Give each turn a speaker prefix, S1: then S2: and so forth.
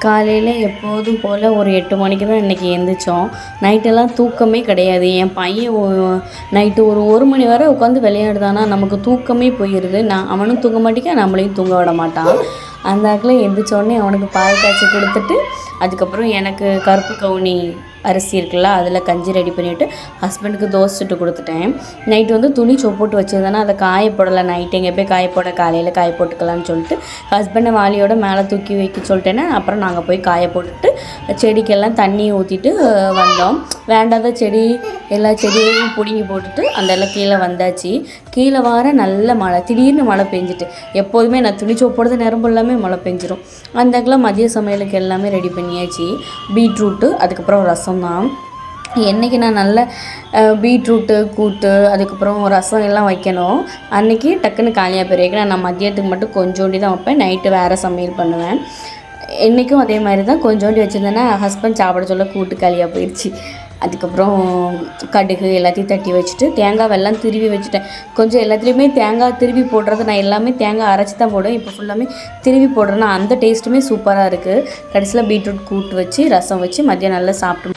S1: காலையில் எப்போதும் போல் ஒரு 8 மணிக்கு தான் இன்றைக்கி எழுந்திரிச்சோம். நைட்டெல்லாம் தூக்கமே கிடையாது. என் பையன் நைட்டு ஒரு மணி வரை உட்காந்து விளையாடுதானா, நமக்கு தூக்கமே போயிடுது. அவனும் தூங்க மாட்டேங்க, நம்மளையும் தூங்க விட மாட்டான். அந்த ஆக்கில் எழுந்திரிச்சோடனே அவனுக்கு பால் காய்ச்சி கொடுத்துட்டு, அதுக்கப்புறம் எனக்கு கருப்பு கவுனி அரிசி இருக்குல்ல, அதில் கஞ்சி ரெடி பண்ணிவிட்டு ஹஸ்பண்டுக்கு தோசை சுட்டு கொடுத்துட்டேன். நைட்டு துணி போட்டு வச்சுருந்தேன்னா அதை காய போடலை. நைட்டு எங்கே போய் காய போட, காலையில் காய போட்டுக்கலான்னு சொல்லிட்டு ஹஸ்பண்டை வாளியோட மேலே தூக்கி வைக்க சொல்லிட்டேன்னா, அப்புறம் நாங்கள் போய் காய போட்டுட்டு செடிக்கெல்லாம் தண்ணி ஊற்றிட்டு வந்தோம். வேண்டாத செடி எல்லா செடியையும் பிடுங்கி போட்டுட்டு அந்த எல்லாம் கீழே வந்தாச்சு. கீழே வர நல்ல மழை, திடீர்னு மழை பெஞ்சிட்டு. எப்போதுமே நான் துணி போடுறது நேரம் எல்லாமே மழை பெஞ்சிரும். அந்தக்கெல்லாம் மதிய சமையலுக்கு எல்லாமே ரெடி பண்ணியாச்சு. பீட்ரூட்டு, அதுக்கப்புறம் ரசம் தான். என்றைக்கு நான் நல்ல பீட்ரூட்டு கூட்டு, அதுக்கப்புறம் ரசம் எல்லாம் வைக்கணும், அன்றைக்கி டக்குன்னு காலியாக போயிடுவேன். நான் மதியத்துக்கு மட்டும் கொஞ்சோண்டி தான் வைப்பேன், நைட்டு வேறு சமையல் பண்ணுவேன். இன்றைக்கும் அதே மாதிரி தான் கொஞ்சோண்டி வச்சுருந்தேன்னா ஹஸ்பண்ட் சாப்பிட சொல்ல கூட்டு காலியாக போயிடுச்சு. அதுக்கப்புறம் கடுகு எல்லாத்தையும் தட்டி வச்சுட்டு தேங்காய் வெல்லம் திருவி வச்சுட்டேன். கொஞ்சம் எல்லாத்துலேயுமே தேங்காய் திருவி போடுறது, நான் எல்லாமே தேங்காய் அரைச்சி தான் போடுவேன். இப்போ ஃபுல்லாமே திருவி போடுறேன்னா அந்த டேஸ்ட்டுமே சூப்பராக இருக்குது. கடைசியில் பீட்ரூட் கூட்டு வச்சு ரசம் வச்சு மதியம் நல்லா சாப்பிட்டு